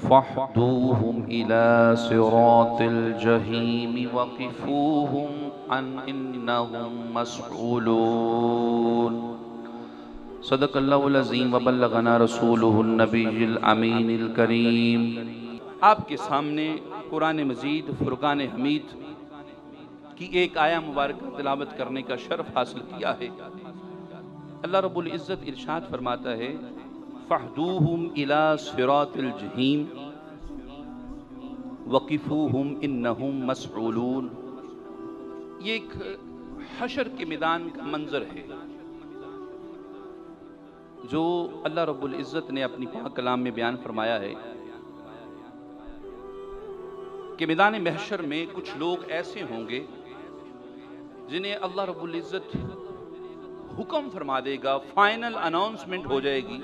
فاحدوهم إلى صراط الجحيم وقفوهم إنهم مسؤولون صدق اللہ العظیم وبلغنا رسولہ النبی الامین الکریم۔ آپ کے سامنے قرآن مجید فرقان حمید کی ایک آیہ مبارکہ تلاوت کرنے کا شرف حاصل کیا ہے۔ اللہ رب العزت ارشاد فرماتا ہے فَاحْدُوهُمْ إِلَى صِرَاطِ الْجَحِيمِ وَقِفُوهُمْ إِنَّهُمْ مَسْئُولُونَ۔ یہ ایک حشر کے میدان کا منظر ہے جو اللہ رب العزت نے اپنی پاک کلام میں بیان فرمایا ہے کہ میدان محشر میں کچھ لوگ ایسے ہوں گے جنہیں اللہ رب العزت حکم فرما دے گا، فائنل اناؤنسمنٹ ہو جائے گی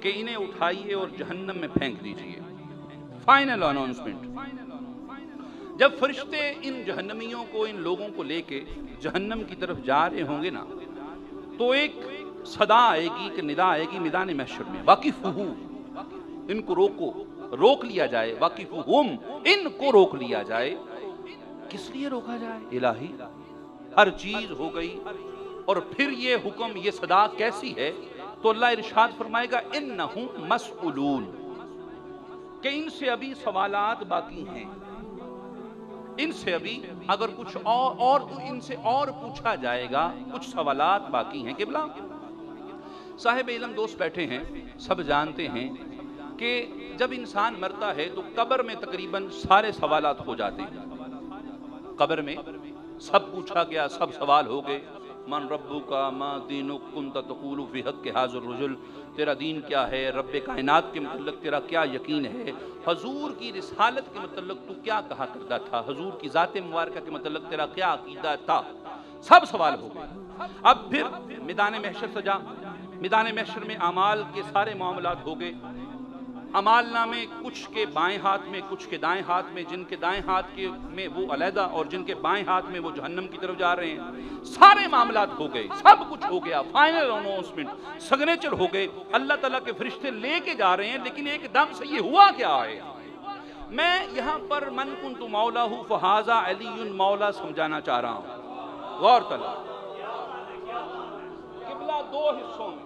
کہ انہیں اٹھائیے اور جہنم میں پھینک دیجئے۔ Final announcement. جب فرشتے ان جہنمیوں کو، ان لوگوں کو لے کے جہنم کی طرف جا رہے ہوں گے نا، تو ایک صدا آئے گی کہ ندا آئے گی میدان محشر میں، واقفہو، ان کو روکو، روک لیا جائے، واقفہم، ان کو روک لیا جائے۔ کس لیے روکا جائے؟ الہی ہر چیز ہو گئی اور پھر یہ حکم، یہ صدا کیسی ہے؟ تو اللہ ارشاد فرمائے گا انہم مسئولون، کہ ان سے ابھی سوالات باقی ہیں، ان سے ابھی اگر کچھ اور ان سے اور پوچھا جائے گا، کچھ سوالات باقی ہیں۔ قبلہ صاحب علم دوست بیٹھے ہیں، سب جانتے ہیں کہ جب انسان مرتا ہے تو قبر میں تقریباً سارے سوالات ہو جاتے ہیں۔ قبر میں سب پوچھا گیا، سب سوال ہو گئے، من ربک ما دینک کنت تقول فی حق ھذا الرجل، تیرا دین کیا ہے، رب کائنات کے متعلق تیرا کیا یقین ہے، حضور کی رسالت کے متعلق تو کیا کہا کرتا تھا، حضور کی ذات مبارکہ کے متعلق تیرا کیا عقیدہ تھا، سب سوال ہو گئے۔ اب پھر میدان محشر سجا، میدان محشر میں اعمال کے سارے معاملات ہو گئے، اعمال نامے کچھ کے بائیں ہاتھ میں، کچھ کے دائیں ہاتھ میں، جن کے دائیں ہاتھ میں وہ علیحدہ اور جن کے بائیں ہاتھ میں وہ جہنم کی طرف جا رہے ہیں۔ سارے معاملات ہو گئے، سب کچھ ہو گیا، فائنل اناؤنسمنٹ، سگنیچر ہو گئے، اللہ تعالیٰ کے فرشتے لے کے جا رہے ہیں، لیکن ایک دم سے یہ ہوا کیا ہے؟ میں یہاں پر من کنت مولاہ فہذا علی مولا سمجھانا چاہ رہا ہوں، غور طلب۔ قبلہ دو حصوں میں،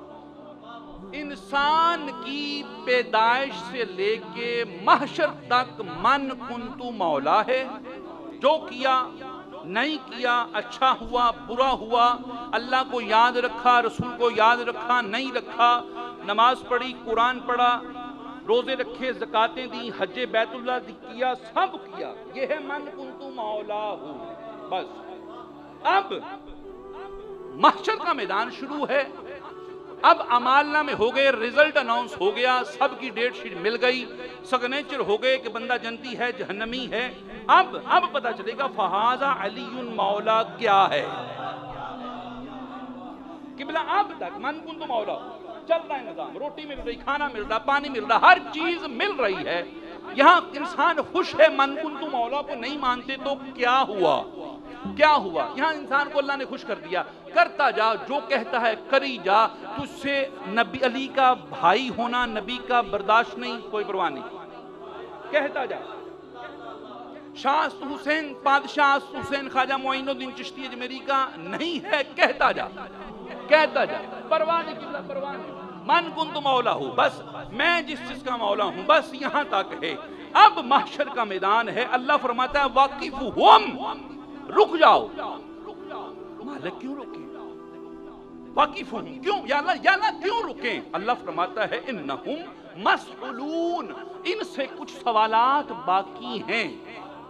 انسان کی پیدائش سے لے کے محشر تک من کنتو مولا ہے، جو کیا نہیں کیا، اچھا ہوا برا ہوا، اللہ کو یاد رکھا، رسول کو یاد رکھا نہیں رکھا، نماز پڑھی، قرآن پڑھا، روزے رکھے، زکاتیں دی، حج بیت اللہ کیا، سب کیا، یہ ہے من کنتو مولا ہوں۔ بس اب محشر کا میدان شروع ہے، اب اعمال نامے ہو گئے، رزلٹ اناؤنس ہو گیا، سب کی ڈیٹ شیٹ مل گئی، سگنیچر ہو گئے کہ بندہ جنتی ہے، جہنمی ہے۔ اب پتہ چلے گا فہذا علی مولا کیا ہے۔ قبلہ اب تک من کنتو مولا چل رہا ہے نظام، روٹی مل رہی، کھانا مل رہا، پانی مل رہا، ہر چیز مل رہی ہے۔ یہاں انسان خوش ہے، من کنتو مولا کو نہیں مانتے تو کیا ہوا؟ کیا ہوا؟ یہاں انسان کو اللہ نے خوش کر دیا، کرتا جا، جو کہتا ہے کری جا، تجھ سے نبی علی کا بھائی ہونا، نبی کا برداشت نہیں، کوئی پرواہ نہیں، کہتا جا۔ شاہ حسین، پادشاہ حسین خواجہ معین الدین چشتی اجمیری کا نہیں ہے، کہتا جا، کہتا جا، پرواہ نہیں، پرواہ نہیں، من کنت مولا ہوں، بس میں جس چیز کا مولا ہوں، بس یہاں تک ہے۔ اب محشر کا میدان ہے، اللہ فرماتا ہے واقفہم، رک جاؤ۔ مالک کیوں رکیں؟ واقفہم کیوں؟ یا اللہ کیوں رکیں؟ اللہ فرماتا ہے انہم مسئولون، ان سے کچھ سوالات باقی ہیں۔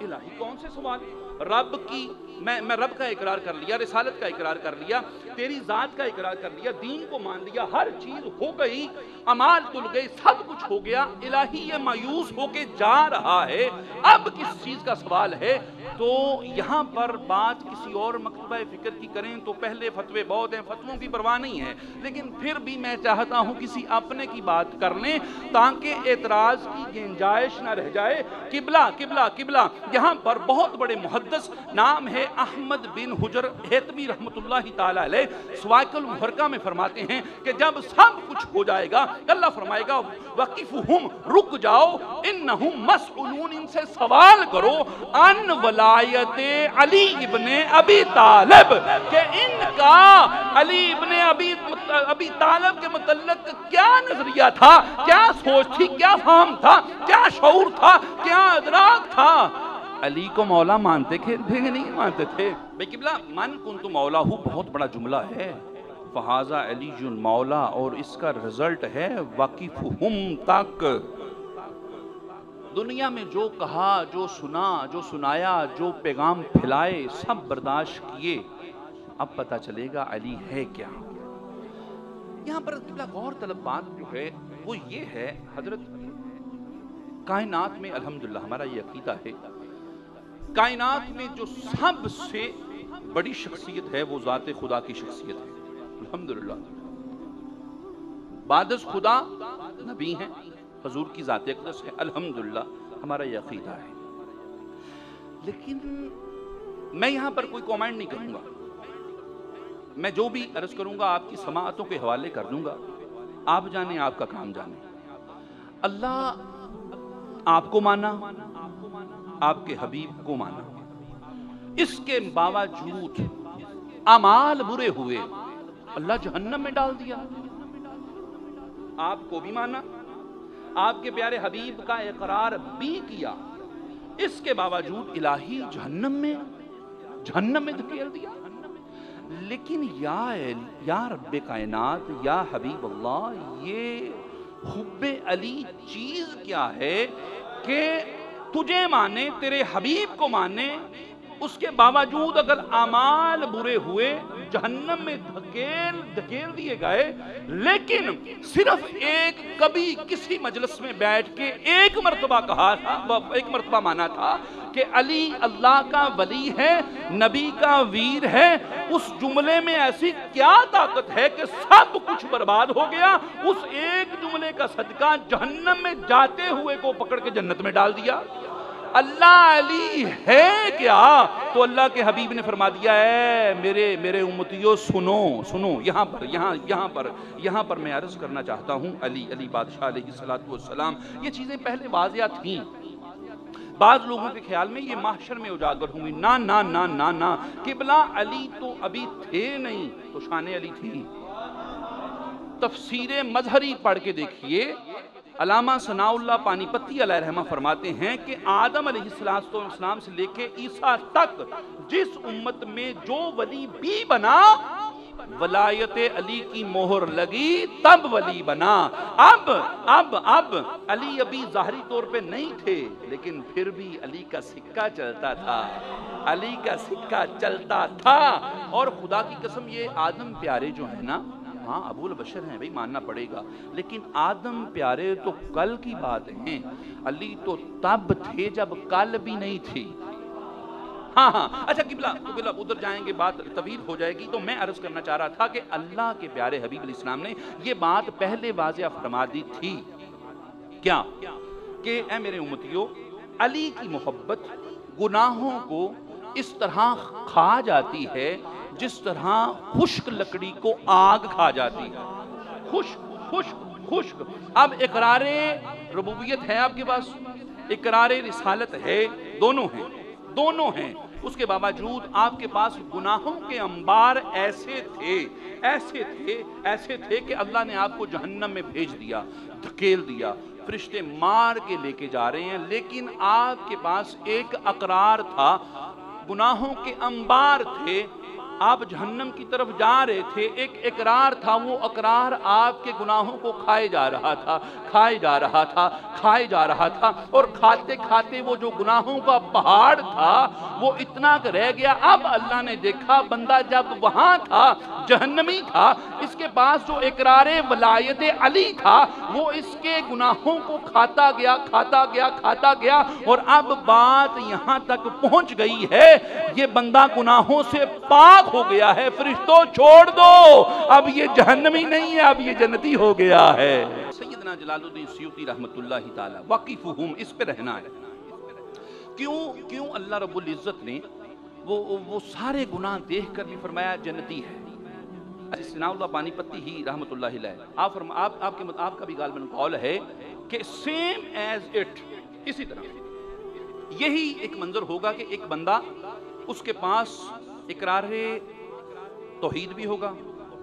الہی کون سے سوال؟ رب کی، میں رب کا اقرار کر لیا، رسالت کا اقرار کر لیا، تیری ذات کا اقرار کر لیا، دین کو مان لیا، ہر چیز ہو گئی، اعمال تل گئی، سب کچھ ہو گیا، الہی یہ مایوس ہو کے جا رہا ہے۔ اب کس چیز کا سوال ہے؟ تو یہاں پر بات کسی اور مکتبہ فکر کی کریں تو پہلے فتوے بہت ہیں، فتووں کی پرواہ نہیں ہے، لیکن پھر بھی میں چاہتا ہوں کسی اپنے کی بات کر لیں تاکہ اعتراض کی گنجائش نہ رہ جائے۔ قبلہ قبلہ قبلہ یہاں پر بہت بڑے محدث، نام ہے احمد بن حجر حیتمی رحمۃ اللہ تعالیٰ علیہ، سوائق المحرقہ میں فرماتے ہیں کہ جب سب کچھ ہو جائے گا اللہ فرمائے گا وقفہم، رک جاؤ، انہم مسئولون، ان سے سوال کرو، ان ولایت علی ابن ابی طالب، کہ ان کا علی ابن ابی طالب کے متعلق کیا نظریہ تھا، کیا سوچ تھی، کیا فہم تھا، کیا شعور تھا، کیا ادراک تھا۔ علی کو مولا مانتے تھے کہ نہیں مانتے تھے؟ بھئی قبلہ من کنت مولا بہت بڑا جملہ ہے، فہذا علی مولا، اور اس کا رزلٹ ہے وقفہم تک۔ دنیا میں جو کہا، جو سنا، جو سنایا، جو پیغام پھیلائے، سب برداشت کیے، اب پتہ چلے گا علی ہے کیا۔ یہاں پر قبلہ غور طلب بات جو ہے وہ یہ ہے، حضرت کائنات میں الحمدللہ ہمارا یہ عقیدہ ہے، کائنات میں جو سب سے بڑی شخصیت ہے وہ ذات خدا کی شخصیت ہے، الحمدللہ۔ بعد از خدا نبی ہیں، حضور کی ذات اقدس ہے، الحمدللہ ہمارا یہ عقیدہ ہے۔ لیکن میں یہاں پر کوئی کومنٹ نہیں کروں گا، میں جو بھی عرض کروں گا آپ کی سماعتوں کے حوالے کر دوں گا، آپ جانیں، آپ کا کام جانیں۔ اللہ آپ کو مانا، آپ کے حبیب کو مانا، اس کے باوجود اعمال برے ہوئے، اللہ جہنم میں ڈال دیا۔ آپ کو بھی مانا، آپ کے پیارے حبیب کا اقرار بھی کیا، اس کے باوجود الہی جہنم میں دھکیل دیا۔ لیکن یا رب کائنات، یا حبیب اللہ، یہ حب علی چیز کیا ہے کہ تجھے مانے، تیرے حبیب کو مانے، اس کے باوجود اگر اعمال برے ہوئے، جہنم میں دھکیل دیے گئے، لیکن صرف کبھی کسی مجلس میں بیٹھ کے ایک مرتبہ مانا تھا کہ علی اللہ کا ولی ہے، نبی کا ویر ہے، اس جملے میں ایسی کیا طاقت ہے کہ سب کچھ برباد ہو گیا، اس ایک جملے کا صدقہ جہنم میں جاتے ہوئے کو پکڑ کے جنت میں ڈال دیا۔ اللہ علی ہے کیا؟ تو اللہ کے حبیب نے فرما دیا ہے، میرے امتیوں سنو، یہاں پر میں عرض کرنا چاہتا ہوں، علی بادشاہ علیہ السلام، یہ چیزیں پہلے واضح تھیں، بعض لوگوں کے خیال میں یہ محشر میں اجاگر ہوں گی، نا، قبلہ علی تو ابھی تھے نہیں تو شان علی تھی۔ تفسیر مظہری پڑھ کے دیکھیے، علامہ ثناء اللہ پانی پتی علیہ رحمہ فرماتے ہیں کہ آدم علیہ السلام سے لے کے عیسیٰ تک جس امت میں جو ولی بھی بنا، ولایت علی کی مہر لگی تب ولی بنا۔ اب علی ابھی ظاہری طور پہ نہیں تھے، لیکن پھر بھی علی کا سکہ چلتا تھا، اور خدا کی قسم یہ آدم پیارے جو ہیں نا، ہاں ابو البشر ہیں بھئی، ماننا پڑے گا، لیکن آدم پیارے تو کل کی بات ہیں، علی تو تب تھے جب کل بھی نہیں تھی۔ ہاں اچھا قبلہ ادھر جائیں گے، بات طویل ہو جائے گی، تو میں عرض کرنا چاہ رہا تھا کہ اللہ کے پیارے حبیب علیہ السلام نے یہ بات پہلے واضح فرما دی تھی، کیا کہ اے میرے امتیوں، علی کی محبت گناہوں کو اس طرح کھا جاتی ہے جس طرح خشک لکڑی کو آگ کھا جاتی ہے، خشک۔ اب اقرار ربوبیت ہے آپ کے پاس، اقرار رسالت ہے، دونوں ہیں، اس کے باوجود آپ کے پاس گناہوں کے انبار ایسے تھے کہ اللہ نے آپ کو جہنم میں بھیج دیا، دھکیل دیا، فرشتے مار کے لے کے جا رہے ہیں، لیکن آپ کے پاس ایک اقرار تھا، گناہوں کے انبار تھے، آپ جہنم کی طرف جا رہے تھے، ایک اقرار تھا، وہ اقرار آپ کے گناہوں کو کھائے جا رہا تھا، کھائے جا رہا تھا، کھائے جا رہا تھا، اور کھاتے کھاتے وہ جو گناہوں کا پہاڑ تھا وہ اتنا کہ رہ گیا۔ اب اللہ نے دیکھا بندہ جب وہاں تھا، جہنمی تھا، اس کے پاس جو اقرار ولایت علی تھا وہ اس کے گناہوں کو کھاتا گیا، کھاتا گیا، کھاتا گیا، اور اب بات یہاں تک پہنچ گئی ہے، یہ بندہ گناہوں سے پاک ہو گیا ہے، فرشتوں چھوڑ دو، اب یہ جہنمی نہیں ہے، اب یہ جنتی ہو گیا ہے۔ سیدنا جلال الدین سیوطی رحمت اللہ تعالی وقفہم، اس پہ رہنا ہے۔ کیوں اللہ رب العزت نے وہ سارے گناہ دیکھ کر بھی فرمایا جنتی ہے؟ ثناء اللہ پانی پتی ہی رحمت اللہ علیہ آپ کا بھی غالباً قول ہے کہ سیم ایز اٹ، اسی طرح یہی ایک منظر ہوگا کہ ایک بندہ، اس کے پاس اقرار توحید بھی ہوگا،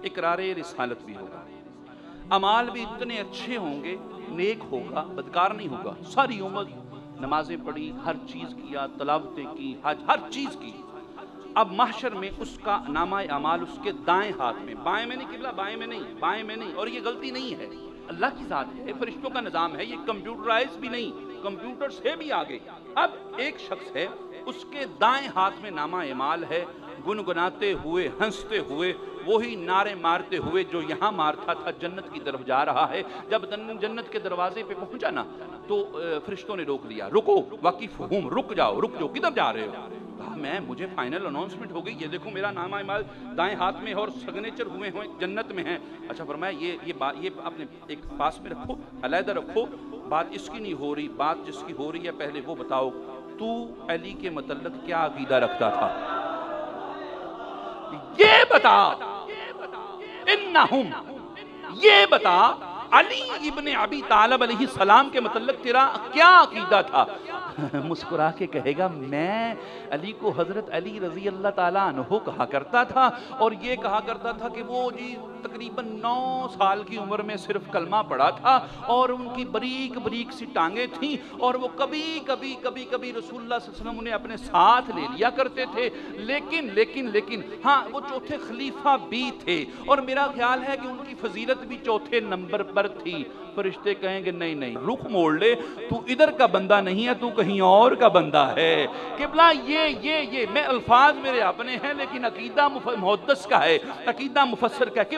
اقرار رسالت بھی ہوگا، اعمال بھی اتنے اچھے ہوں گے، نیک ہوگا، بدکار نہیں ہوگا، ساری عمر نمازیں پڑھی، ہر چیز کیا، تلاوتیں کی، حج، ہر چیز کی۔ اب محشر میں اس کا نامہ اعمال اس کے دائیں ہاتھ میں، بائیں میں نہیں، قبلہ بائیں میں نہیں، بائیں میں نہیں، اور یہ غلطی نہیں ہے، اللہ کی ذات ہے، فرشتوں کا نظام ہے، یہ کمپیوٹرائز بھی نہیں، کمپیوٹر سے بھی آگے۔ اب ایک شخص ہے، اس کے دائیں ہاتھ میں نامہ اعمال ہے، گنگناتے ہوئے، ہنستے ہوئے، وہی نعرے مارتے ہوئے جو یہاں مارتا تھا، جنت کی طرف جا رہا ہے۔ جب جنت کے دروازے پہ پہنچا نا تو فرشتوں نے روک لیا، رکو وقفہم، رک جاؤ، کدھر جا رہے ہو؟ کہا مجھے فائنل اناؤنسمنٹ ہو گئی، یہ دیکھو میرا نامہ اعمال دائیں ہاتھ میں ہے اور سگنیچر ہوئے ہوئے جنت میں ہیں۔ اچھا فرمایا یہ اپنے ایک پاس میں رکھو، علیحدہ رکھو، بات اس کی نہیں ہو رہی، بات جس کی ہو رہی ہے پہلے وہ بتاؤ، تو علی کے متعلق کیا عقیدہ رکھتا تھا؟ یہ بتا، انہم، یہ بتا علی ابن ابی طالب علیہ السلام کے متعلق تیرا کیا عقیدہ تھا؟ مسکرا کے کہے گا میں علی کو حضرت علی رضی اللہ تعالیٰ عنہ کہا کرتا تھا، اور یہ کہا کرتا تھا کہ وہ تقریباً 9 سال کی عمر میں صرف کلمہ پڑھا تھا، اور ان کی بریک بریک سی ٹانگیں تھیں، اور وہ کبھی کبھی رسول اللہ صلی اللہ علیہ وسلم انہیں اپنے ساتھ لے لیا کرتے تھے، لیکن ہاں وہ چوتھے خلیفہ بھی تھے، اور میرا خیال ہے کہ ان کی فضیلت بھی چوتھے نمبر پر تھی۔ فرشتے کہیں گے نہیں، رخ موڑ لے، تو ادھر کا بندہ نہیں ہے، تو کہیں اور کا بندہ ہے۔ قبلہ یہ میں الفاظ میرے اپنے ہیں، لیکن عقیدہ محدث کا ہے، عقیدہ مفسر کا ہے۔